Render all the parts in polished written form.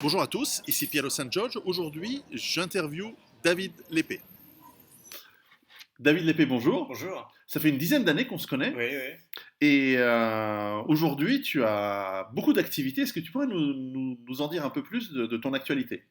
Bonjour à tous, ici Piero San Giorgio. Aujourd'hui, j'interview David Lépée. David Lépée, bonjour. Bonjour. Ça fait une dizaine d'années qu'on se connaît Oui, oui. et aujourd'hui, tu as beaucoup d'activités. Est-ce que tu pourrais nous en dire un peu plus de ton actualité?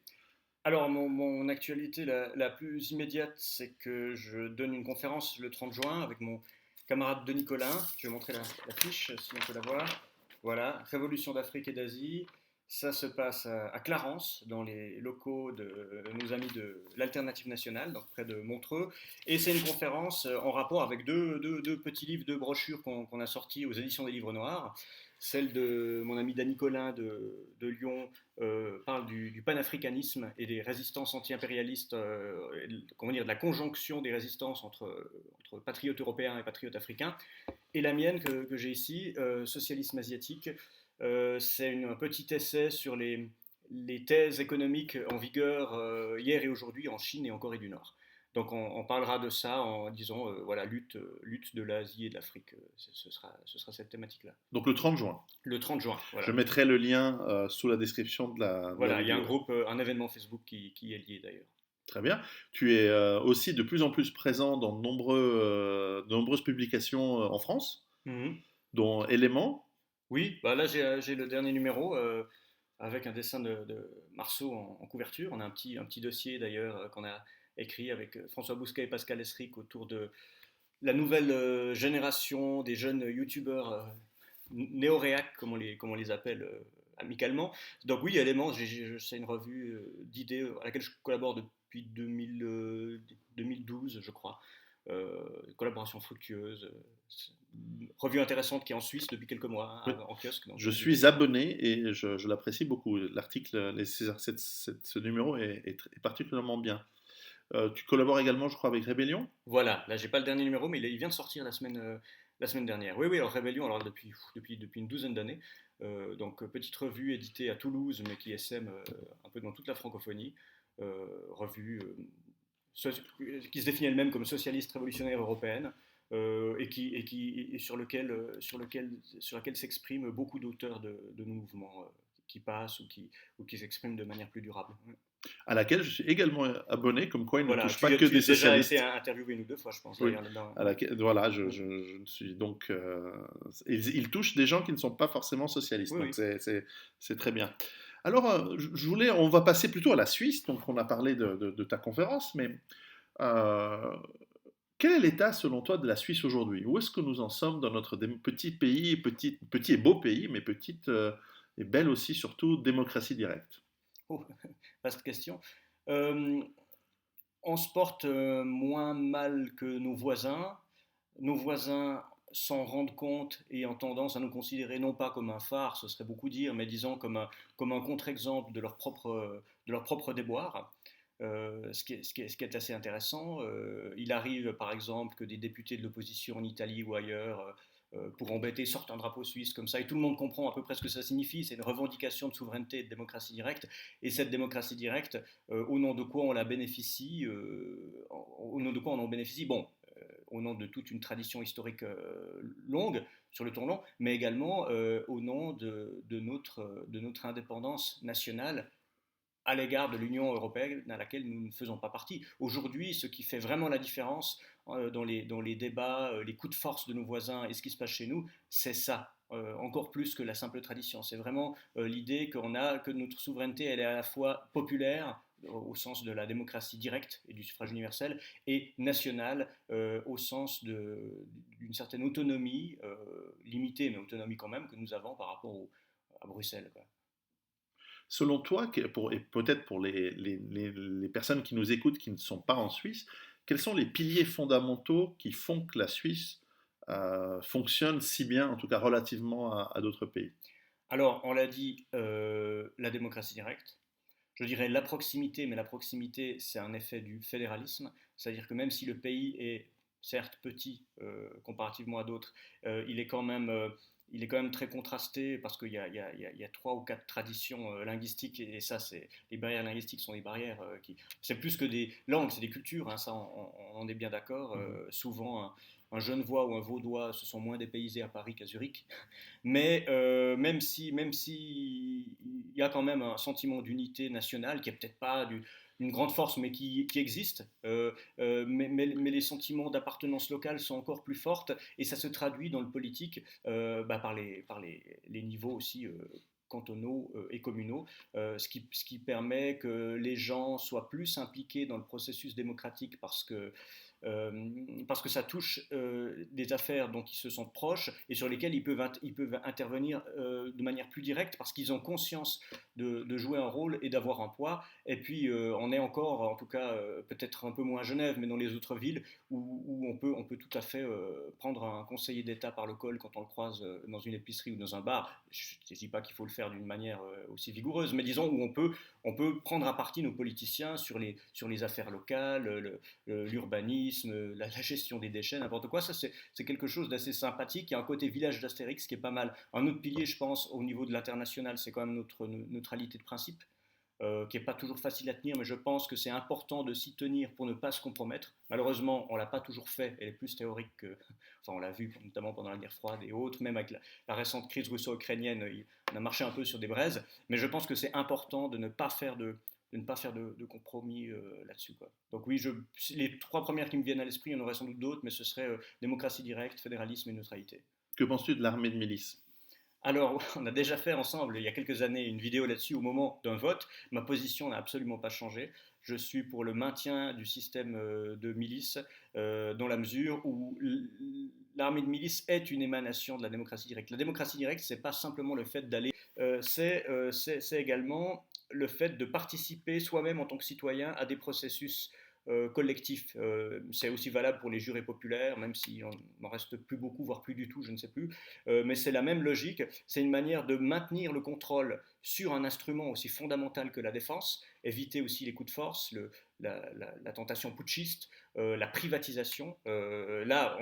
Alors, mon actualité la plus immédiate, c'est que je donne une conférence le 30 juin avec mon camarade Denis Collin. Je vais montrer la fiche, si on peut la voir. Voilà, Révolution d'Afrique et d'Asie. Ça se passe à Clarence, dans les locaux de nos amis de l'Alternative Nationale, donc près de Montreux. Et c'est une conférence en rapport avec deux petits livres, deux brochures qu'on a sortis aux éditions des Livres Noirs. Celle de mon ami Dany Collin de Lyon, parle du panafricanisme et des résistances anti-impérialistes, comment dire, de la conjonction des résistances entre patriotes européens et patriotes africains. Et la mienne que j'ai ici, Socialisme asiatique, c'est un petit essai sur les thèses économiques en vigueur hier et aujourd'hui en Chine et en Corée du Nord. Donc on parlera de ça en disant voilà, lutte de l'Asie et de l'Afrique. Ce sera cette thématique-là. Donc le 30 juin. Le 30 juin, Je voilà. mettrai le lien sous la description de la Voilà, il y a un vidéo. groupe, un événement Facebook qui est lié d'ailleurs. Très bien. Tu es aussi de plus en plus présent dans de nombreuses publications en France, Mhm. dont Éléments. Oui, bah là j'ai le dernier numéro avec un dessin de Marceau en couverture. On a un petit dossier d'ailleurs qu'on a écrit avec François Bousquet et Pascal Esric autour de la nouvelle génération des jeunes youtubeurs néo-réac, comme on les appelle amicalement. Donc oui, Éléments, c'est une revue d'idées à laquelle je collabore depuis 2012, je crois. Collaboration fructueuse, revue intéressante qui est en Suisse depuis quelques mois, Oui. hein, en kiosque, donc Je j'y suis vais. abonné et je l'apprécie beaucoup. L'article, ce numéro est particulièrement bien. Tu collabores également, je crois, avec Rébellion. Voilà, là j'ai pas le dernier numéro, mais il vient de sortir la semaine dernière. Oui, oui, alors Rébellion, alors depuis une douzaine d'années. Donc petite revue éditée à Toulouse, mais qui sème un peu dans toute la francophonie. Revue qui se définit elle-même comme socialiste révolutionnaire européenne. Et sur laquelle s'expriment beaucoup d'auteurs de nos mouvements qui passent ou qui s'expriment de manière plus durable. À laquelle je suis également abonné, comme quoi il ne Voilà, touche pas que tu des as déjà été socialistes. interviewé une ou deux fois, je pense, Oui. d'ailleurs, là-dedans. Voilà, Mm. je ne suis donc. Il touche des gens qui ne sont pas forcément socialistes, Oui, donc oui. c'est très bien. Alors, on va passer plutôt à la Suisse. Donc, on a parlé de ta conférence, mais euh, quel est l'état, selon toi, de la Suisse aujourd'hui? Où est-ce que nous en sommes dans notre petit pays, petit et beau pays, mais petite et belle aussi, surtout, démocratie directe? Oh, vaste question. Euh, on se porte moins mal que nos voisins. Nos voisins s'en rendent compte et ont tendance à nous considérer non pas comme un phare, ce serait beaucoup dire, mais disons comme un contre-exemple de leur propre déboire. Ce qui est assez intéressant. Il arrive par exemple que des députés de l'opposition en Italie ou ailleurs, pour embêter, sortent un drapeau suisse comme ça, et tout le monde comprend à peu près ce que ça signifie. C'est une revendication de souveraineté et de démocratie directe. Et cette démocratie directe, au nom de quoi on la bénéficie, au nom de quoi on en bénéficie. Bon, au nom de toute une tradition historique longue, sur le temps long, mais également au nom de notre indépendance nationale à l'égard de l'Union européenne à laquelle nous ne faisons pas partie. Aujourd'hui, ce qui fait vraiment la différence dans les débats, les coups de force de nos voisins et ce qui se passe chez nous, c'est ça. Encore plus que la simple tradition. C'est vraiment l'idée que notre souveraineté, elle est à la fois populaire, au sens de la démocratie directe et du suffrage universel, et nationale, au sens d'une certaine autonomie, limitée, mais autonomie quand même, que nous avons par rapport à Bruxelles, quoi. Selon toi, et peut-être pour les personnes qui nous écoutent qui ne sont pas en Suisse, quels sont les piliers fondamentaux qui font que la Suisse fonctionne si bien, en tout cas relativement à d'autres pays? Alors, on l'a dit, la démocratie directe. Je dirais la proximité, mais la proximité, c'est un effet du fédéralisme. C'est-à-dire que même si le pays est certes petit comparativement à d'autres, il est quand même très contrasté parce qu'il y a trois ou quatre traditions linguistiques, et ça, les barrières linguistiques sont des barrières c'est plus que des langues, c'est des cultures, hein, ça on en est bien d'accord. Mhm. Souvent, hein, un Genevois ou un Vaudois se sont moins dépaysés à Paris qu'à Zurich. Mais même si il y a quand même un sentiment d'unité nationale qui est peut-être pas une grande force, mais qui existe. Mais les sentiments d'appartenance locale sont encore plus fortes et ça se traduit dans le politique par les niveaux aussi cantonaux et communaux, ce qui permet que les gens soient plus impliqués dans le processus démocratique parce que ça touche des affaires dont ils se sentent proches et sur lesquelles ils peuvent intervenir de manière plus directe parce qu'ils ont conscience de jouer un rôle et d'avoir un poids. Et puis on est encore, en tout cas peut-être un peu moins à Genève, mais dans les autres villes où on peut tout à fait prendre un conseiller d'État par le col quand on le croise dans une épicerie ou dans un bar. Je ne dis pas qu'il faut le faire d'une manière aussi vigoureuse, mais disons où on peut prendre à partie nos politiciens sur les affaires locales, l'urbanisme, la gestion des déchets, n'importe quoi. Ça, c'est quelque chose d'assez sympathique. Il y a un côté village d'Astérix qui est pas mal. Un autre pilier, je pense, au niveau de l'international, c'est quand même notre neutralité de principe. Qui n'est pas toujours facile à tenir, mais je pense que c'est important de s'y tenir pour ne pas se compromettre. Malheureusement, on ne l'a pas toujours fait, elle est plus théorique que... Enfin, on l'a vu notamment pendant la guerre froide et autres, même avec la récente crise russo-ukrainienne, on a marché un peu sur des braises, mais je pense que c'est important de ne pas faire de compromis là-dessus, quoi. Donc oui, les trois premières qui me viennent à l'esprit, il y en aurait sans doute d'autres, mais ce serait démocratie directe, fédéralisme et neutralité. Que penses-tu de l'armée de milice? Alors, on a déjà fait ensemble, il y a quelques années, une vidéo là-dessus au moment d'un vote. Ma position n'a absolument pas changé. Je suis pour le maintien du système de milice, dans la mesure où l'armée de milice est une émanation de la démocratie directe. La démocratie directe, c'est pas simplement le fait d'aller, c'est également le fait de participer soi-même en tant que citoyen à des processus collectifs. C'est aussi valable pour les jurés populaires, même si on n'en reste plus beaucoup, voire plus du tout, je ne sais plus. Mais c'est la même logique. C'est une manière de maintenir le contrôle sur un instrument aussi fondamental que la défense, éviter aussi les coups de force, la tentation putschiste, la privatisation. Là,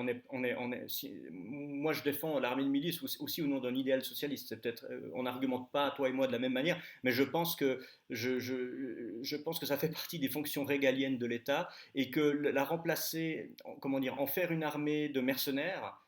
moi, je défends l'armée de milice aussi au nom d'un idéal socialiste. C'est peut-être, on n'argumente pas, toi et moi, de la même manière, mais je pense que ça fait partie des fonctions régaliennes de l'État et que la remplacer, comment dire, en faire une armée de mercenaires,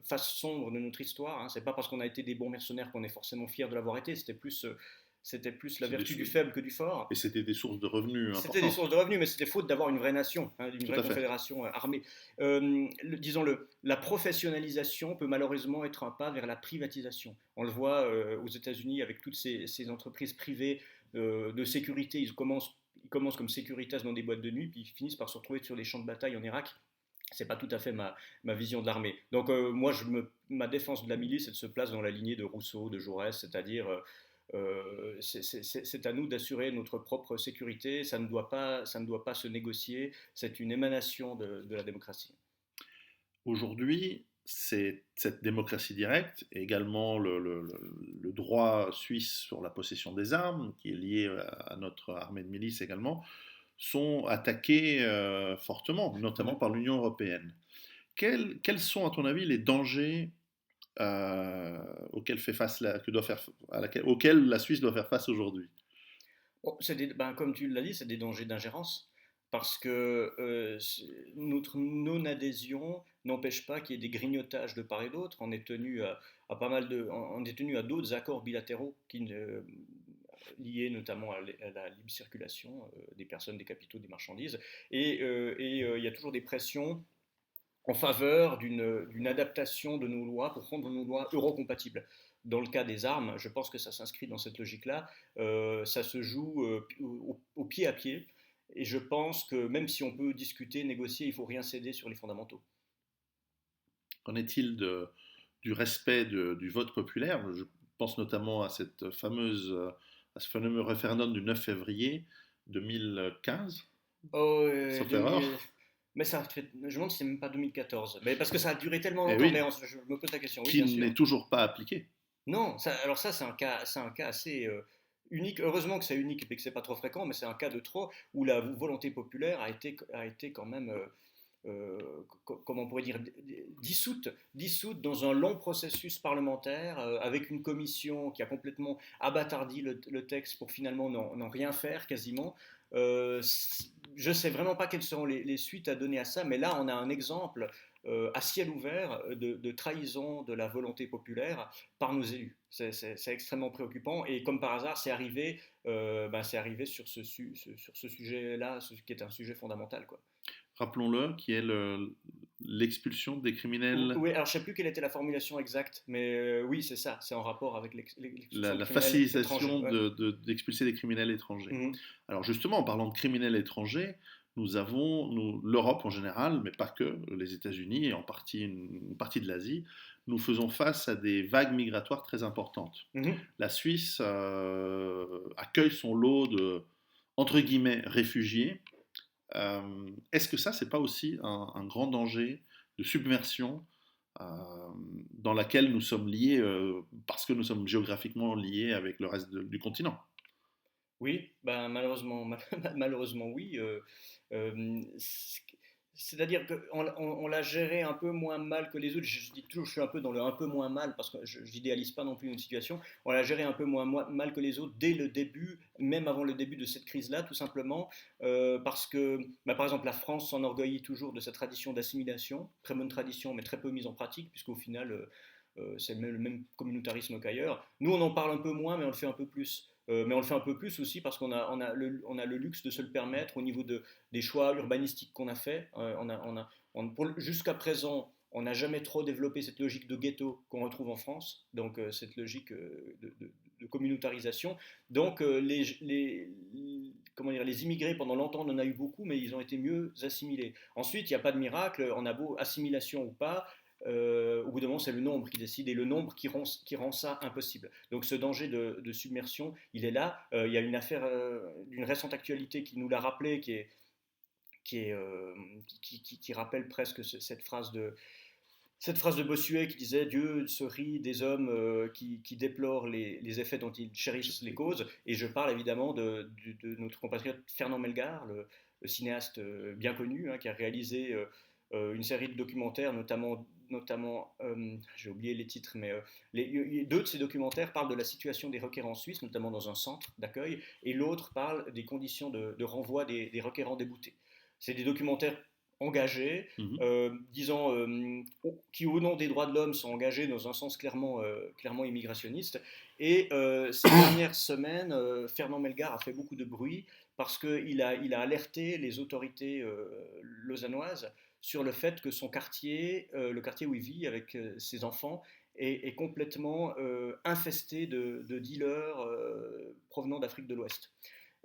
face sombre de notre histoire. Hein. C'est pas parce qu'on a été des bons mercenaires qu'on est forcément fier de l'avoir été. C'était plus la C'est des vertu du sou- faible que du fort. Et c'était des sources de revenus C'était des importantes. sources de revenus, mais c'était faute d'avoir une vraie nation, hein, une Tout vraie à fait. confédération armée. Disons-le, la professionnalisation peut malheureusement être un pas vers la privatisation. On le voit aux États-Unis avec toutes ces entreprises privées de sécurité. Ils commencent comme sécuritas dans des boîtes de nuit, puis ils finissent par se retrouver sur les champs de bataille en Irak. C'est pas tout à fait ma vision de l'armée. Donc moi, ma défense de la milice, elle se place dans la lignée de Rousseau, de Jaurès, c'est-à-dire c'est à nous d'assurer notre propre sécurité. Ça ne doit pas se négocier. C'est une émanation de la démocratie. Aujourd'hui, c'est cette démocratie directe, et également le droit suisse sur la possession des armes, qui est lié à notre armée de milice également, sont attaqués fortement, notamment par l'Union européenne. Quels sont, à ton avis, les dangers auxquels, fait face que doit faire, auxquels la Suisse doit faire face aujourd'hui? Bon, comme tu l'as dit, c'est des dangers d'ingérence. Parce que notre non-adhésion n'empêche pas qu'il y ait des grignotages de part et d'autre. On est tenu à pas mal on est tenu à d'autres accords bilatéraux liés notamment à la libre circulation des personnes, des capitaux, des marchandises. Et il y a toujours des pressions en faveur d'une adaptation de nos lois pour rendre nos lois eurocompatibles. Dans le cas des armes, je pense que ça s'inscrit dans cette logique-là. Ça se joue au pied à pied. Et je pense que même si on peut discuter, négocier, il ne faut rien céder sur les fondamentaux. Qu'en est-il du respect du vote populaire? Je pense notamment à ce fameux référendum du 9 février 2015, Oh, sauf erreur, mais je me demande si c'est même pas 2014. Mais parce que ça a duré tellement et longtemps, mais oui, je me pose la question. Oui, qui bien sûr. n'est toujours pas appliqué. Non, alors ça, c'est un cas assez unique. Heureusement que c'est unique et que c'est pas trop fréquent, mais c'est un cas de trop où la volonté populaire a été quand même comment on pourrait dire, dissoute dans un long processus parlementaire avec une commission qui a complètement abattardi le texte pour finalement n'en rien faire quasiment. Je ne sais vraiment pas quelles seront les suites à donner à ça, mais là on a un exemple à ciel ouvert de trahison de la volonté populaire par nos élus. C'est extrêmement préoccupant et comme par hasard, c'est arrivé sur sur ce sujet-là, ce qui est un sujet fondamental, quoi. Rappelons-le, qui est l'expulsion des criminels, Oui, alors je ne sais plus quelle était la formulation exacte, mais oui, c'est ça, c'est en rapport avec l'expulsion de la criminels étrangers. facilitation Ouais. d'expulser des criminels étrangers. Mhm. Alors justement, en parlant de criminels étrangers, nous avons, l'Europe en général, mais pas que, les États-Unis et en partie une partie de l'Asie, nous faisons face à des vagues migratoires très importantes. Mhm. La Suisse accueille son lot de, entre guillemets, réfugiés. Est-ce que ça, c'est pas aussi un grand danger de submersion euh, dans laquelle nous sommes liés parce que nous sommes géographiquement liés avec le reste du continent? Oui, ben, malheureusement, malheureusement oui. C'est-à-dire qu'on l'a géré un peu moins mal que les autres. Je dis toujours, je suis un peu dans le un peu moins mal parce que je n'idéalise pas non plus une situation. On l'a géré un peu moins mal que les autres dès le début, même avant le début de cette crise-là, tout simplement parce que, bah, par exemple, la France s'enorgueillit toujours de sa tradition d'assimilation, très bonne tradition, mais très peu mise en pratique, puisqu'au final, c'est le même communautarisme qu'ailleurs. Nous, on en parle un peu moins, mais on le fait un peu plus. Mais on le fait un peu plus aussi parce on a le luxe de se le permettre au niveau des choix urbanistiques qu'on a fait. Jusqu'à présent, on n'a jamais trop développé cette logique de ghetto qu'on retrouve en France, donc cette logique de communautarisation. Donc comment dire, les immigrés, pendant longtemps, on en a eu beaucoup, mais ils ont été mieux assimilés. Ensuite, il n'y a pas de miracle, on a beau assimilation ou pas, au bout d'un moment, c'est le nombre qui décide et le nombre qui rend ça impossible. Donc ce danger de submersion, il est là. Il y a une affaire d'une récente actualité qui nous l'a rappelé, qui, est, qui rappelle presque cette phrase de Bossuet qui disait Dieu se rit des hommes qui déplorent les effets dont ils chérissent les causes. Et je parle évidemment de notre compatriote Fernand Melgar, le cinéaste bien connu, hein, qui a réalisé une série de documentaires, notamment j'ai oublié les titres, mais deux de ces documentaires parlent de la situation des requérants en Suisse, notamment dans un centre d'accueil, et l'autre parle des conditions de renvoi des requérants déboutés. C'est des documentaires engagés, Mhm. disons, qui au nom des droits de l'homme sont engagés dans un sens clairement immigrationniste. Et ces dernières semaines, Fernand Melgar a fait beaucoup de bruit parce qu'il a alerté les autorités lausannoises sur le fait que son quartier, le quartier où il vit avec ses enfants, est complètement infesté de dealers provenant d'Afrique de l'Ouest.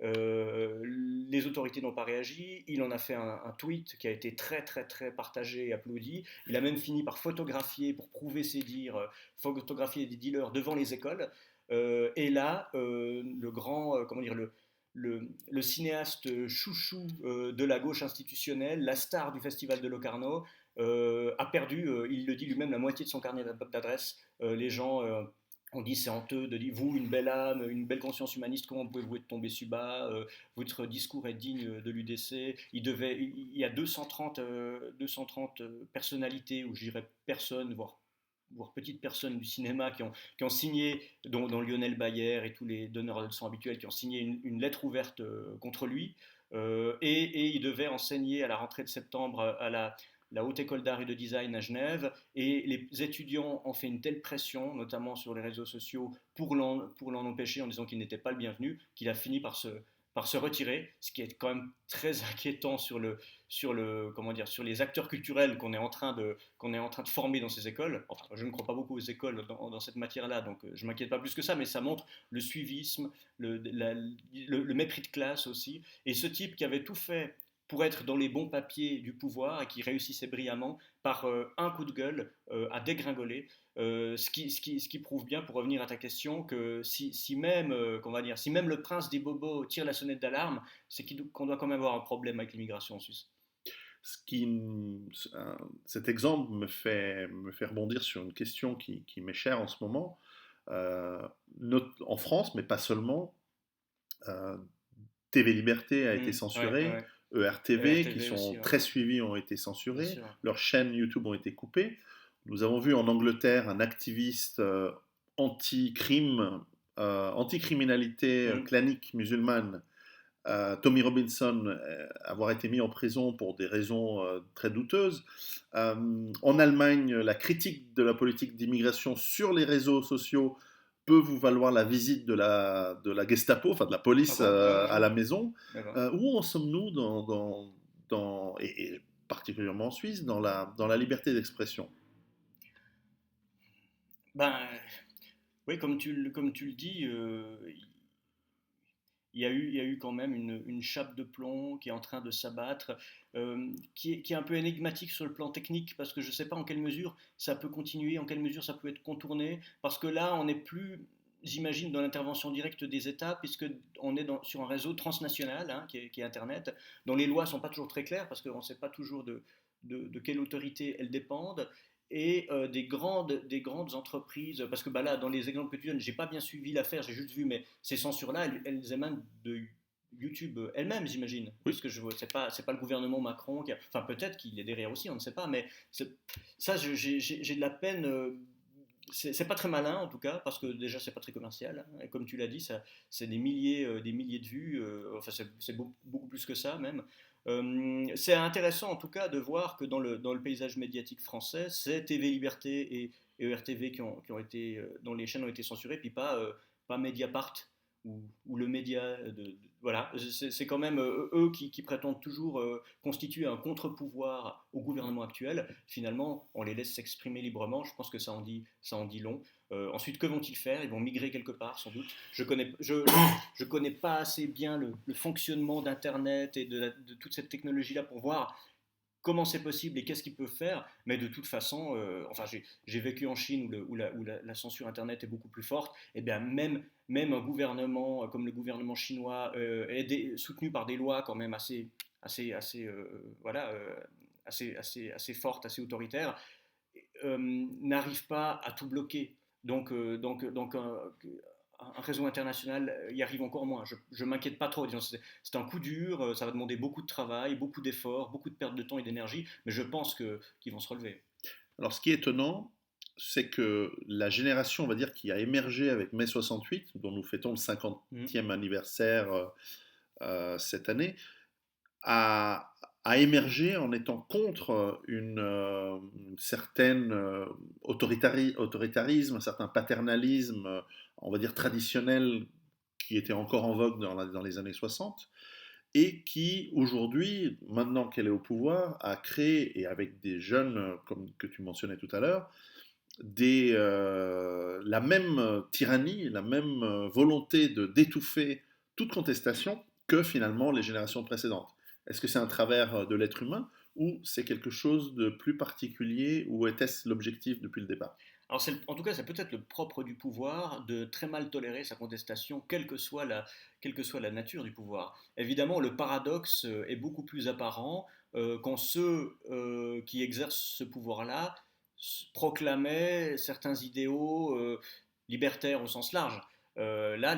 Les autorités n'ont pas réagi. Il en a fait un tweet qui a été très partagé et applaudi. Il a même fini par photographier, pour prouver ses dires, photographier des dealers devant les écoles. Et là, le grand, comment dire, le cinéaste chouchou de la gauche institutionnelle, la star du festival de Locarno, a perdu, il le dit lui-même, la moitié de son carnet d'adresses. Les gens on dit c'est honteux de dire vous, une belle âme, une belle conscience humaniste, comment pouvez-vous être tombé si bas, votre discours est digne de l'UDC. Il y a 230 personnalités, ou je dirais personnes, voire petites personnes du cinéma qui ont signé, dont Lionel Bayer et tous les donneurs de leçons habituels, qui ont signé une lettre ouverte contre lui. Et il devait enseigner à la rentrée de septembre à la Haute École d'Art et de Design à Genève, et les étudiants ont fait une telle pression, notamment sur les réseaux sociaux, pour l'en empêcher en disant qu'il n'était pas le bienvenu, qu'il a fini par se retirer, ce qui est quand même très inquiétant comment dire, sur les acteurs culturels qu'on est en train de former dans ces écoles. Enfin, je ne crois pas beaucoup aux écoles dans cette matière-là, donc je ne m'inquiète pas plus que ça, mais ça montre le suivisme, le mépris de classe aussi. Et ce type qui avait tout fait pour être dans les bons papiers du pouvoir et qui réussissait brillamment par un coup de gueule à dégringoler. Ce qui prouve bien, pour revenir à ta question, que si même, qu'on va dire, si même le prince des bobos tire la sonnette d'alarme, c'est qu'on doit quand même avoir un problème avec l'immigration en Suisse. Ce qui, cet exemple me fait rebondir sur une question qui m'est chère en ce moment. Euh, en France, mais pas seulement, TV Liberté a été Ouais, censurée, ouais. ERTV, qui RTV sont aussi, ouais, très suivis, ont été bien censurés. sûr. Leurs chaînes YouTube ont été coupées. Nous avons vu en Angleterre un activiste anti-crime, anti-criminalité Mm, clanique musulmane, Tommy Robinson, avoir été mis en prison pour des raisons très douteuses. En Allemagne, la critique de la politique d'immigration sur les réseaux sociaux peut vous valoir la visite de la Gestapo, enfin de la ah police bon, ouais, ouais, à ouais. la maison. D'accord. Où en sommes-nous et particulièrement en Suisse, dans la liberté d'expression? Ben, oui, comme tu le dis, il y a eu quand même une chape de plomb qui est en train de s'abattre, qui est un peu énigmatique sur le plan technique, parce que je ne sais pas en quelle mesure ça peut continuer, en quelle mesure ça peut être contourné, parce que là, on n'est plus, j'imagine, dans l'intervention directe des États, puisqu'on est sur un réseau transnational, hein, qui est Internet, dont les lois ne sont pas toujours très claires, parce qu'on ne sait pas toujours de quelle autorité elles dépendent, et des grandes entreprises, parce que bah là, dans les exemples que tu donnes, j'ai pas bien suivi l'affaire, j'ai juste vu, mais ces censures-là, elles émanent de YouTube elle-même, j'imagine. Oui. Parce que c'est pas le gouvernement Macron enfin peut-être qu'il est derrière aussi, on ne sait pas, mais ça, j'ai de la peine. C'est pas très malin en tout cas, parce que déjà c'est pas très commercial, hein, et comme tu l'as dit, ça, c'est des milliers de vues, enfin c'est beaucoup plus que ça même. C'est intéressant en tout cas de voir que dans le paysage médiatique français, c'est TV Liberté et ERTV qui ont été, dont les chaînes ont été censurées, puis pas Mediapart ou le média voilà, c'est quand même eux qui prétendent toujours constituer un contre-pouvoir au gouvernement actuel. Finalement, on les laisse s'exprimer librement. Je pense que ça en dit long. Ensuite, que vont-ils faire? Ils vont migrer quelque part, sans doute. Je connais pas assez bien le fonctionnement d'Internet et de toute cette technologie-là pour voir comment c'est possible et qu'est-ce qu'ils peuvent faire. Mais de toute façon, enfin, j'ai vécu en Chine où la censure Internet est beaucoup plus forte. Et bien même un gouvernement comme le gouvernement chinois, soutenu par des lois quand même assez, voilà, assez fortes, assez autoritaires, n'arrive pas à tout bloquer. Donc un réseau international y arrive encore moins. Je m'inquiète pas trop. Disons, c'est un coup dur, ça va demander beaucoup de travail, beaucoup d'efforts, beaucoup de perte de temps et d'énergie, mais je pense qu'ils vont se relever. Alors, ce qui est étonnant, c'est que la génération, on va dire, qui a émergé avec mai 68, dont nous fêtons le Mm. 50e anniversaire cette année, a, a émergé en étant contre une certaine autoritarisme, un certain paternalisme, on va dire traditionnel, qui était encore en vogue dans les années 60, et qui aujourd'hui, maintenant qu'elle est au pouvoir, a créé, et avec des jeunes comme que tu mentionnais tout à l'heure, la même tyrannie, la même volonté d'étouffer toute contestation que finalement les générations précédentes. Est-ce que c'est un travers de l'être humain ou c'est quelque chose de plus particulier ou était-ce l'objectif depuis le départ? Alors en tout cas, c'est peut-être le propre du pouvoir de très mal tolérer sa contestation, quelle que soit la nature du pouvoir. Évidemment, le paradoxe est beaucoup plus apparent quand ceux qui exercent ce pouvoir-là proclamaient certains idéaux libertaires au sens large. Là,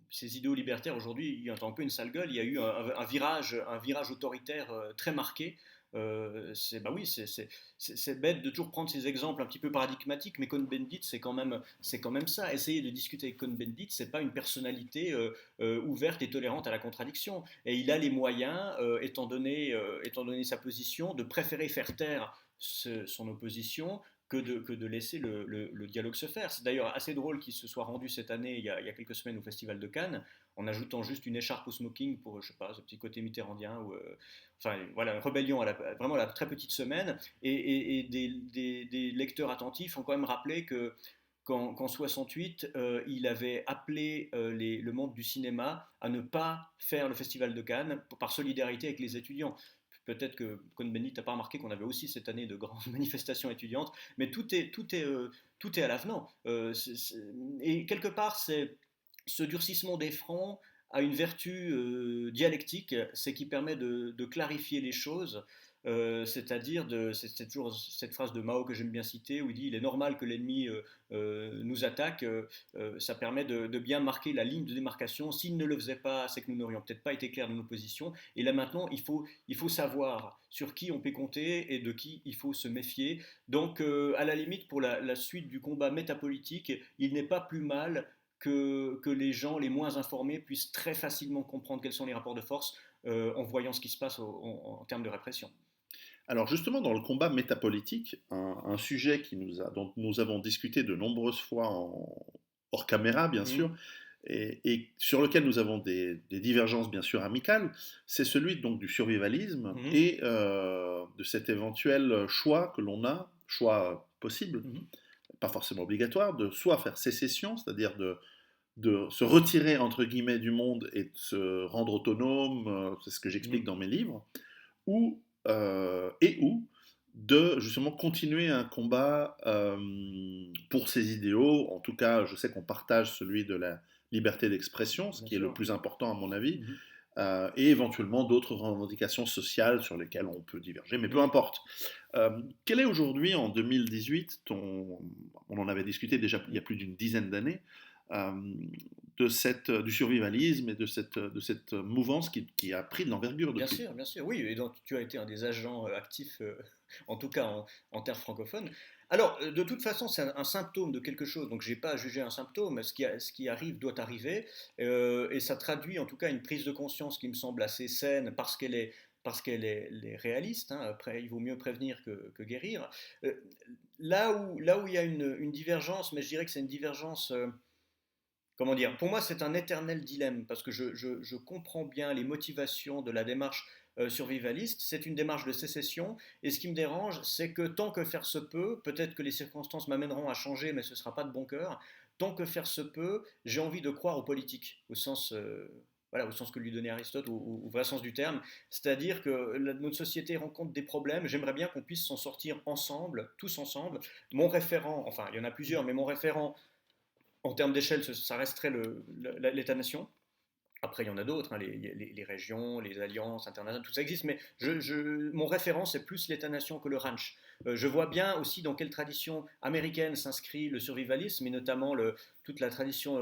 ces idéaux libertaires aujourd'hui, il y a un peu une sale gueule. Il y a eu un virage autoritaire très marqué. Bah oui, c'est bête de toujours prendre ces exemples un petit peu paradigmatiques, mais Cohn-Bendit, c'est quand même ça. Essayer de discuter avec Cohn-Bendit, c'est pas une personnalité ouverte et tolérante à la contradiction. Et il a les moyens, étant donné sa position, de préférer faire taire son opposition que de laisser le dialogue se faire. C'est d'ailleurs assez drôle qu'il se soit rendu cette année, il y a quelques semaines, au Festival de Cannes, en ajoutant juste une écharpe au smoking pour, je sais pas, ce petit côté mitterrandien, ou, enfin voilà, une rébellion vraiment à la très petite semaine. Et des lecteurs attentifs ont quand même rappelé qu'en 68, il avait appelé le monde du cinéma à ne pas faire le Festival de Cannes par solidarité avec les étudiants. Peut-être que Cohn-Bendit n'a pas remarqué qu'on avait aussi cette année de grandes manifestations étudiantes, mais tout est à l'avenant. Et quelque part, ce durcissement des fronts a une vertu dialectique, c'est qui permet de clarifier les choses. c'est-à-dire c'est toujours cette phrase de Mao que j'aime bien citer où il dit il est normal que l'ennemi nous attaque, ça permet de bien marquer la ligne de démarcation. S'il ne le faisait pas, c'est que nous n'aurions peut-être pas été clairs dans nos positions. Et là maintenant, il faut savoir sur qui on peut compter et de qui il faut se méfier. Donc, à la limite, pour la suite du combat métapolitique, il n'est pas plus mal que les gens les moins informés puissent très facilement comprendre quels sont les rapports de force en voyant ce qui se passe en termes de répression. Alors justement, dans le combat métapolitique, un sujet dont nous avons discuté de nombreuses fois hors caméra, bien sûr, Mhm, et sur lequel nous avons des divergences bien sûr amicales, c'est celui donc du survivalisme mhm, et de cet éventuel choix que l'on a, choix possible, mhm. pas forcément obligatoire, de soit faire sécession, c'est-à-dire de se retirer entre guillemets du monde et de se rendre autonome, c'est ce que j'explique Mhm. dans mes livres, ou ou de justement continuer un combat pour ses idéaux. En tout cas, je sais qu'on partage celui de la liberté d'expression, ce Bien qui est le sûr. plus important à mon avis, Mhm, et éventuellement d'autres revendications sociales sur lesquelles on peut diverger, mais peu mhm. importe. Quel est aujourd'hui, en 2018, on en avait discuté déjà il y a plus d'une dizaine d'années, euh, du survivalisme et de cette mouvance qui a pris de l'envergure depuis. Bien sûr, oui, et donc tu as été un des agents actifs, en tout cas en terre francophone. Alors, de toute façon, c'est un symptôme de quelque chose, donc je n'ai pas à juger un symptôme, ce qui arrive doit arriver, et ça traduit en tout cas une prise de conscience qui me semble assez saine parce qu'elle est réaliste, hein. Après, il vaut mieux prévenir que guérir. Euh, là où il y a une divergence, mais je dirais que c'est une divergence comment dire, pour moi c'est un éternel dilemme parce que je comprends bien les motivations de la démarche survivaliste. C'est une démarche de sécession et ce qui me dérange, c'est que tant que faire se peut, peut-être que les circonstances m'amèneront à changer, mais ce ne sera pas de bon cœur. Tant que faire se peut, j'ai envie de croire aux politiques, au sens, voilà, au sens que lui donnait Aristote, au vrai sens du terme. C'est-à-dire que notre société rencontre des problèmes. J'aimerais bien qu'on puisse s'en sortir ensemble, tous ensemble. Mon référent, enfin il y en a plusieurs, mais mon référent en termes d'échelle, ça resterait l'État-nation. Après, il y en a d'autres, hein, les régions, les alliances internationales, tout ça existe, mais mon référent, c'est plus l'État-nation que le ranch. Je vois bien aussi dans quelle tradition américaine s'inscrit le survivalisme, et notamment toute la tradition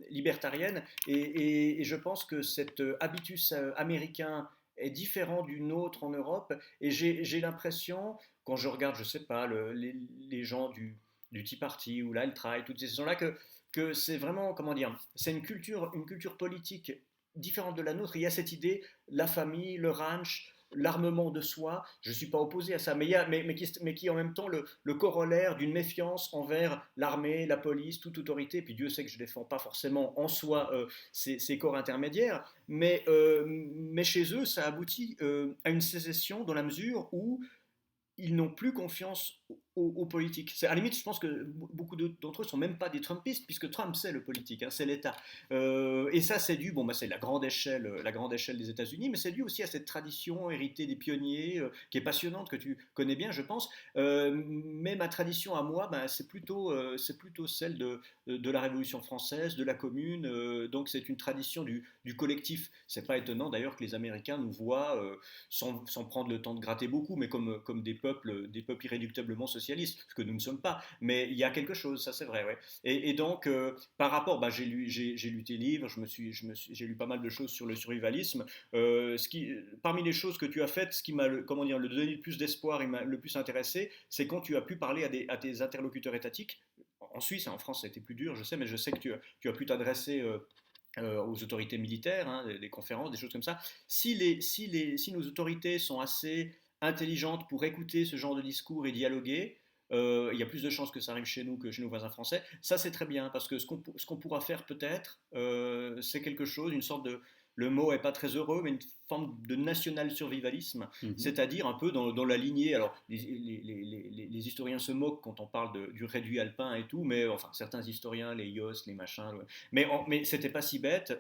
libertarienne, et je pense que cet habitus américain est différent du nôtre en Europe, et j'ai l'impression, quand je regarde, je sais pas, les gens du Tea Party ou l'alt-right, toutes ces gens-là, que c'est vraiment, comment dire, c'est une culture politique différente de la nôtre. Il y a cette idée, la famille, le ranch, l'armement de soi. Je ne suis pas opposé à ça, mais qui est en même temps le corollaire d'une méfiance envers l'armée, la police, toute autorité. Puis Dieu sait que je ne défends pas forcément en soi ces corps intermédiaires, mais chez eux, ça aboutit à une sécession dans la mesure où ils n'ont plus confiance aux politiques. À la limite, je pense que beaucoup d'entre eux ne sont même pas des Trumpistes, puisque Trump, c'est le politique, hein, c'est l'État. Et ça, c'est dû, bon, bah, c'est la grande échelle des États-Unis, mais c'est dû aussi à cette tradition héritée des pionniers, qui est passionnante, que tu connais bien, je pense. Mais ma tradition à moi, bah, c'est plutôt celle de la Révolution française, de la Commune. Donc, c'est une tradition du collectif. C'est pas étonnant d'ailleurs que les Américains nous voient sans prendre le temps de gratter beaucoup, mais comme des peuples irréductablement socialistes, ce que nous ne sommes pas. Mais il y a quelque chose, ça c'est vrai, ouais. Et donc, par rapport, bah, j'ai lu tes livres, j'ai lu pas mal de choses sur le survivalisme. Parmi les choses que tu as faites, ce qui m'a, comment dire, le donné le plus d'espoir et m'a le plus intéressé, c'est quand tu as pu parler à tes interlocuteurs étatiques. En Suisse, en France, ça a été plus dur, je sais, mais je sais que tu as pu t'adresser aux autorités militaires, hein, des conférences, des choses comme ça. Si nos autorités sont assez intelligentes pour écouter ce genre de discours et dialoguer, il y a plus de chances que ça arrive chez nous que chez nos voisins français. Ça, c'est très bien, parce que ce qu'on pourra faire peut-être, c'est quelque chose, une sorte de... Le mot n'est pas très heureux, mais une forme de national-survivalisme, Mhm. c'est-à-dire un peu dans la lignée. Alors, les historiens se moquent quand on parle du réduit alpin et tout, mais enfin, certains historiens, les Yoss, les machins, mais c'était pas si bête.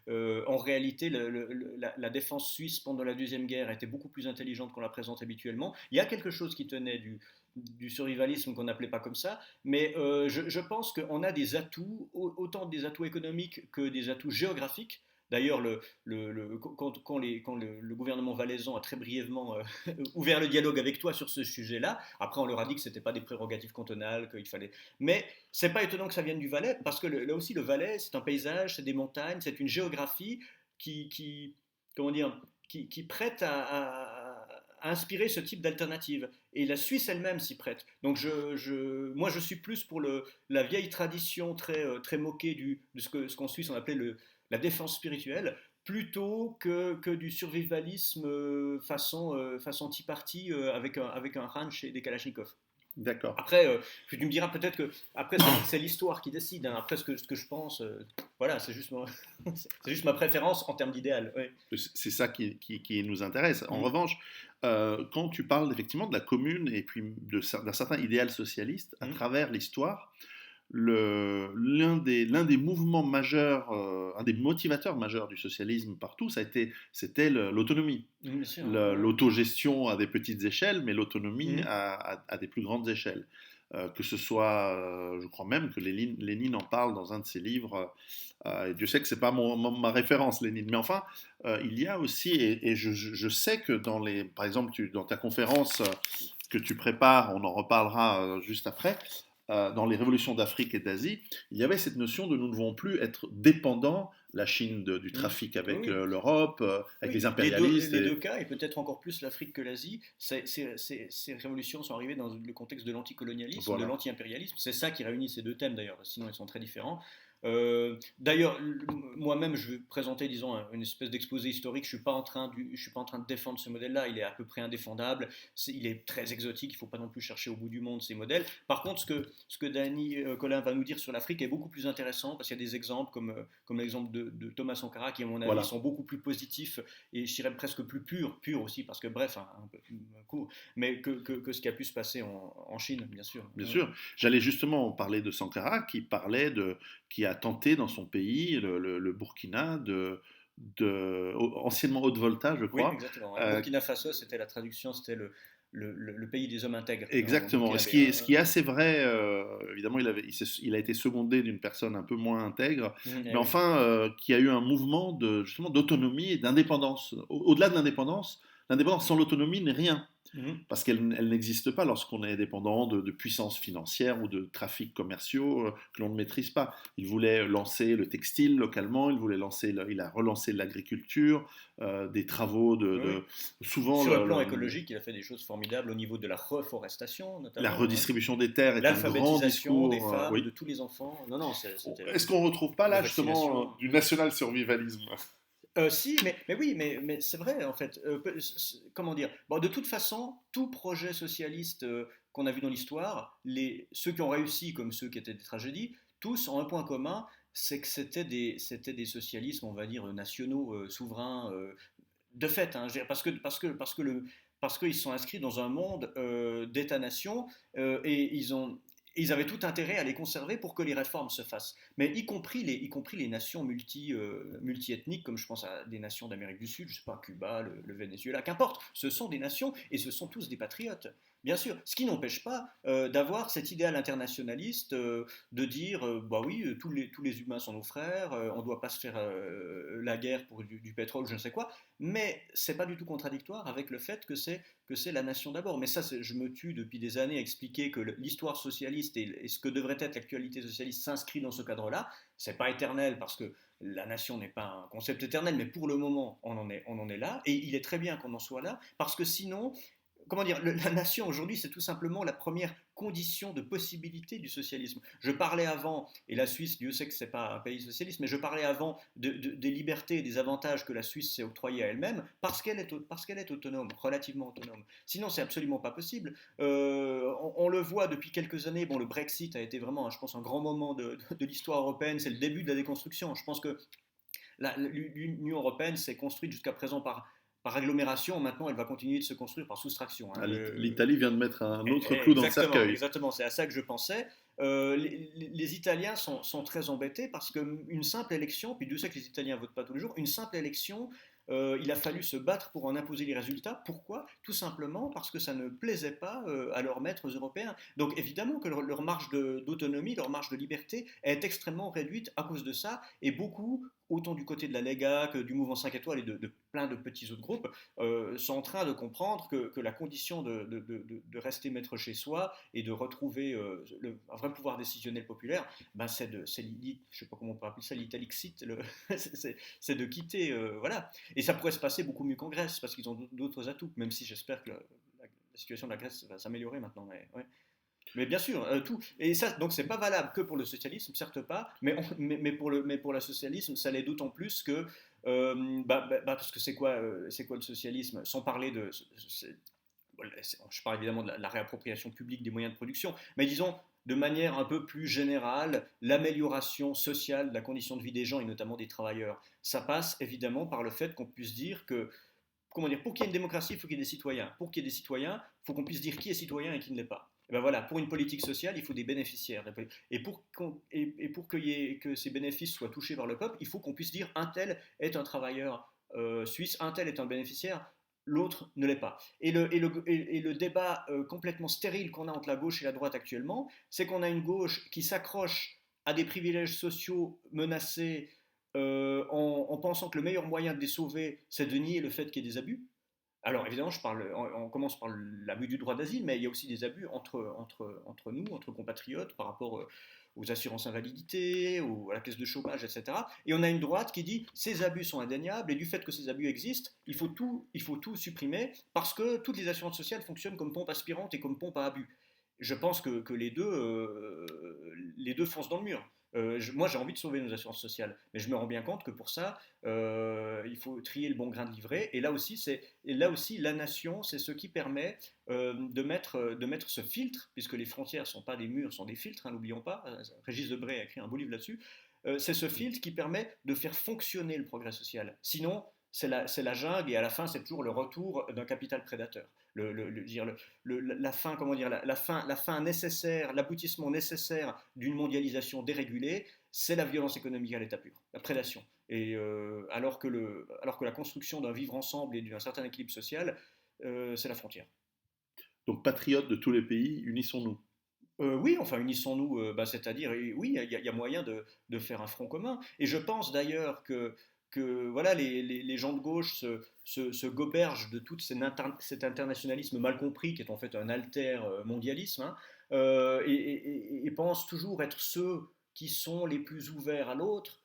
En réalité, la défense suisse pendant la Deuxième Guerre était beaucoup plus intelligente qu'on la présente habituellement. Il y a quelque chose qui tenait du survivalisme qu'on n'appelait pas comme ça, mais je pense qu'on a des atouts, autant des atouts économiques que des atouts géographiques. D'ailleurs, quand le gouvernement valaisan a très brièvement ouvert le dialogue avec toi sur ce sujet-là, après on leur a dit que ce n'était pas des prérogatives cantonales, qu'il fallait. Mais c'est pas étonnant que ça vienne du Valais, parce que là aussi, le Valais, c'est un paysage, c'est des montagnes, c'est une géographie qui comment dire, qui prête à inspirer ce type d'alternative. Et la Suisse elle-même s'y prête. Donc moi, je suis plus pour la vieille tradition très moquée de ce qu'en Suisse on appelait la défense spirituelle, plutôt que du survivalisme façon Tea Party avec un ranch et des kalachnikovs. D'accord. Après, tu me diras peut-être que après c'est l'histoire qui décide. Hein. Après, ce que je pense, voilà, c'est juste ma préférence en termes d'idéal. Ouais. C'est ça qui nous intéresse. En Mm. revanche, quand tu parles effectivement de la commune et puis d'un certain idéal socialiste, à Mm. travers l'histoire, l'un des mouvements majeurs, un des motivateurs majeurs du socialisme partout, c'était l'autonomie. Bien sûr. L'autogestion à des petites échelles, mais l'autonomie Mm. à des plus grandes échelles. Que ce soit, je crois même que Lénine en parle dans un de ses livres, et Dieu sait que c'est pas ma référence, Lénine, mais enfin, il y a aussi, et je sais que par exemple, dans ta conférence que tu prépares, on en reparlera juste après, dans les révolutions d'Afrique et d'Asie, il y avait cette notion de nous ne devons plus être dépendants, la Chine du Mm. trafic Oui, avec oui. l'Europe, avec Oui, les impérialistes. les deux cas, et peut-être encore plus l'Afrique que l'Asie, ces révolutions sont arrivées dans le contexte de l'anticolonialisme, de Voilà. l'anti-impérialisme. C'est ça qui réunit ces deux thèmes d'ailleurs, sinon ils sont très différents. D'ailleurs, moi-même, je vais présenter, disons, une espèce d'exposé historique. Je suis pas en train de défendre ce modèle-là. Il est à peu près indéfendable. Il est très exotique. Il ne faut pas non plus chercher au bout du monde ces modèles. Par contre, ce que Dany Colin va nous dire sur l'Afrique est beaucoup plus intéressant parce qu'il y a des exemples comme l'exemple de Thomas Sankara qui, à mon avis, Voilà. sont beaucoup plus positifs et je dirais presque plus purs aussi parce que bref, un peu court, mais que ce qui a pu se passer en Chine, bien sûr. Bien sûr. J'allais justement parler de Sankara qui a tenté dans son pays, le Burkina, anciennement Haute-Volta, je Oui, crois. exactement. Euh, Burkina Faso, c'était la traduction, c'était le pays des hommes intègres au Exactement. Et burkinabé. ce qui est assez vrai, évidemment, il a été secondé d'une personne un peu moins intègre, Eh mais oui. enfin, qui a eu un mouvement justement d'autonomie et d'indépendance. Au-delà de l'indépendance sans l'autonomie n'est rien. Mhm. Parce qu'elle n'existe pas lorsqu'on est dépendant de puissances financières ou de trafics commerciaux que l'on ne maîtrise pas. Il voulait lancer le textile localement, il a relancé l'agriculture, des travaux Oui, oui. souvent Sur le plan écologique, il a fait des choses formidables au niveau de la reforestation, la notamment. Hein. redistribution des terres est un grand L'alphabétisation des discours. femmes, Oui. de tous les enfants. Non, non, c'était Est-ce qu'on ne retrouve pas la là justement vaccination. du national survivalisme? Si, mais oui, mais c'est vrai en fait. Comment dire? Bon, de toute façon, tout projet socialiste qu'on a vu dans l'histoire, ceux qui ont réussi comme ceux qui étaient des tragédies, tous ont un point commun, c'est que c'était des socialismes, on va dire, nationaux, souverains, de fait, hein, je veux dire, parce qu'ils sont inscrits dans un monde d'État-nation et ils avaient tout intérêt à les conserver pour que les réformes se fassent. Mais y compris les nations multi-ethniques, comme je pense à des nations d'Amérique du Sud, je ne sais pas, Cuba, le Venezuela, qu'importe, ce sont des nations et ce sont tous des patriotes. Bien sûr, ce qui n'empêche pas d'avoir cet idéal internationaliste de dire, bah oui, tous les humains sont nos frères, on ne doit pas se faire la guerre pour du pétrole, je ne sais quoi, mais c'est pas du tout contradictoire avec le fait que c'est la nation d'abord. Mais ça, je me tue depuis des années à expliquer que l'histoire socialiste et ce que devrait être l'actualité socialiste s'inscrit dans ce cadre-là. C'est pas éternel parce que la nation n'est pas un concept éternel, mais pour le moment, on en est là. Et il est très bien qu'on en soit là parce que sinon, comment dire, la nation aujourd'hui, c'est tout simplement la première condition de possibilité du socialisme. Je parlais avant, et la Suisse, Dieu sait que ce n'est pas un pays socialiste, mais je parlais avant des libertés et des avantages que la Suisse s'est octroyée à elle-même parce qu'elle est autonome, relativement autonome. Sinon, c'est absolument pas possible. On le voit depuis quelques années, bon, le Brexit a été vraiment, je pense, un grand moment de l'histoire européenne, c'est le début de la déconstruction. Je pense que l'Union européenne s'est construite jusqu'à présent par agglomération, maintenant elle va continuer de se construire par soustraction. Hein. L'Italie vient de mettre un autre clou dans le cercueil. Exactement, c'est à ça que je pensais. Les Italiens sont très embêtés parce qu'une simple élection, puis Dieu sait que les Italiens ne votent pas tous les jours, une simple élection il a fallu se battre pour en imposer les résultats. Pourquoi? Tout simplement parce que ça ne plaisait pas à leurs maîtres européens. Donc évidemment que leur marge d'autonomie, leur marge de liberté est extrêmement réduite à cause de ça, et beaucoup, autant du côté de la Lega que du mouvement 5 étoiles et de plein de petits autres groupes, sont en train de comprendre que la condition de rester maître chez soi et de retrouver un vrai pouvoir décisionnel populaire, ben je sais pas comment on peut appeler ça, l'italixite, c'est de quitter, voilà. Et ça pourrait se passer beaucoup mieux qu'en Grèce, parce qu'ils ont d'autres atouts, même si j'espère que la situation de la Grèce va s'améliorer maintenant. Ouais. Mais bien sûr, tout. Et ça, donc c'est pas valable que pour le socialisme, certes pas, mais pour le socialisme, ça l'est d'autant plus que, parce que c'est quoi le socialisme? Sans parler de, je parle évidemment de la réappropriation publique des moyens de production, mais disons de manière un peu plus générale, l'amélioration sociale de la condition de vie des gens et notamment des travailleurs. Ça passe évidemment par le fait qu'on puisse dire que, comment dire, pour qu'il y ait une démocratie, il faut qu'il y ait des citoyens. Pour qu'il y ait des citoyens, il faut qu'on puisse dire qui est citoyen et qui ne l'est pas. Et ben voilà, pour une politique sociale, il faut des bénéficiaires. Et pour que ces bénéfices soient touchés par le peuple, il faut qu'on puisse dire un tel est un travailleur suisse, un tel est un bénéficiaire, l'autre ne l'est pas. Et le débat complètement stérile qu'on a entre la gauche et la droite actuellement, c'est qu'on a une gauche qui s'accroche à des privilèges sociaux menacés en pensant que le meilleur moyen de les sauver, c'est de nier le fait qu'il y ait des abus. Alors évidemment, on commence par l'abus du droit d'asile, mais il y a aussi des abus entre nous, entre compatriotes, par rapport aux assurances invalidité, à la caisse de chômage, etc. Et on a une droite qui dit ces abus sont indéniables, et du fait que ces abus existent, il faut tout supprimer, parce que toutes les assurances sociales fonctionnent comme pompe aspirante et comme pompe à abus. Je pense que les deux foncent dans le mur. Moi, j'ai envie de sauver nos assurances sociales, mais je me rends bien compte que pour ça, il faut trier le bon grain de livret. Et là aussi, la nation, c'est ce qui permet de mettre ce filtre, puisque les frontières ne sont pas des murs, sont des filtres, hein, n'oublions pas. Régis Debray a écrit un beau livre là-dessus. C'est ce filtre qui permet de faire fonctionner le progrès social. Sinon, c'est la jungle, et à la fin, c'est toujours le retour d'un capital prédateur. La fin, comment dire, la fin nécessaire, l'aboutissement nécessaire d'une mondialisation dérégulée, c'est la violence économique à l'état pur, la prédation. Et alors que la construction d'un vivre ensemble et d'un certain équilibre social, c'est la frontière. Donc, patriotes de tous les pays, unissons-nous. Oui, enfin, unissons-nous, c'est-à-dire, oui, il y a moyen de faire un front commun. Et je pense d'ailleurs que voilà, les gens de gauche se gobergent de tout cet internationalisme mal compris, qui est en fait un alter mondialisme, hein, et pensent toujours être ceux qui sont les plus ouverts à l'autre,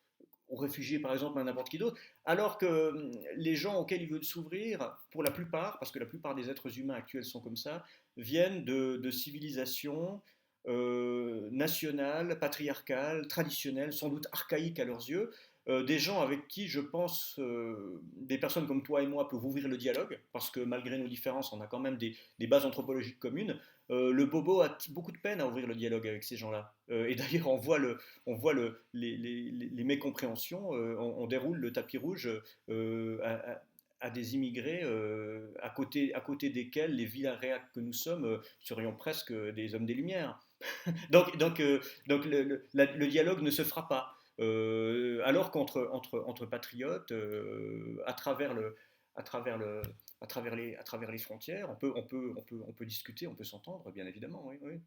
aux réfugiés par exemple, à n'importe qui d'autre, alors que les gens auxquels ils veulent s'ouvrir, pour la plupart, parce que la plupart des êtres humains actuels sont comme ça, viennent de civilisations nationales, patriarcales, traditionnelles, sans doute archaïques à leurs yeux, des gens avec qui je pense, des personnes comme toi et moi peuvent ouvrir le dialogue, parce que malgré nos différences, on a quand même des bases anthropologiques communes. Le bobo a beaucoup de peine à ouvrir le dialogue avec ces gens-là. Et d'ailleurs, on voit les mécompréhensions, on déroule le tapis rouge à des immigrés à côté desquels les vilains réacs que nous sommes serions presque des hommes des Lumières. Donc le dialogue ne se fera pas. Alors qu'entre patriotes, à travers le, à travers les frontières, on peut discuter, on peut s'entendre, bien évidemment. Oui, oui.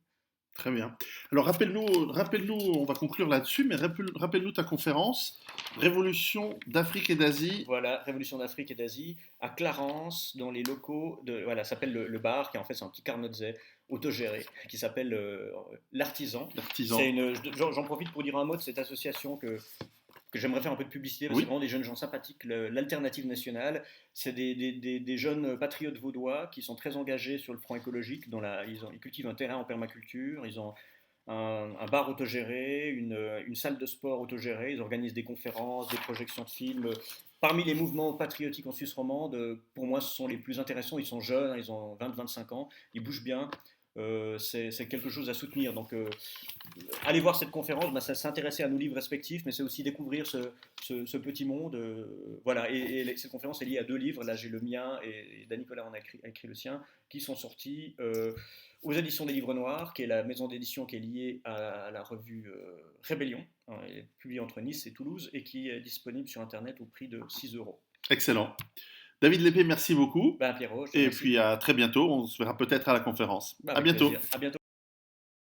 Très bien. Alors, rappelle-nous, on va conclure là-dessus, mais rappelle-nous ta conférence, Révolution d'Afrique et d'Asie. Voilà, Révolution d'Afrique et d'Asie, à Clarence, dans les locaux voilà, ça s'appelle le bar, qui en fait c'est un petit carnotze autogéré, qui s'appelle l'Artisan. L'artisan. J'en profite pour dire un mot de cette association que j'aimerais faire un peu de publicité, parce que Oui. c'est vraiment des jeunes gens sympathiques. L'Alternative Nationale, c'est des jeunes patriotes vaudois qui sont très engagés sur le front écologique. Ils cultivent un terrain en permaculture, ils ont un bar autogéré, une salle de sport autogérée, ils organisent des conférences, des projections de films. Parmi les mouvements patriotiques en Suisse romande, pour moi, ce sont les plus intéressants. Ils sont jeunes, ils ont 20-25 ans, ils bougent bien. c'est quelque chose à soutenir. Donc, allez voir cette conférence, bah, ça s'intéresser à nos livres respectifs, mais c'est aussi découvrir ce petit monde. Voilà, cette conférence est liée à 2 livres. Là, j'ai le mien et Dan Nicolas en a écrit le sien, qui sont sortis aux éditions des Livres Noirs, qui est la maison d'édition qui est liée à la revue Rébellion, hein, elle est publiée entre Nice et Toulouse, et qui est disponible sur Internet au prix de 6 euros. Excellent. David Lépée, merci beaucoup. Ben, Pierrot, je te Et remercie. puis à très bientôt. On se verra peut-être à la conférence. Ben, À avec bientôt. plaisir. À bientôt.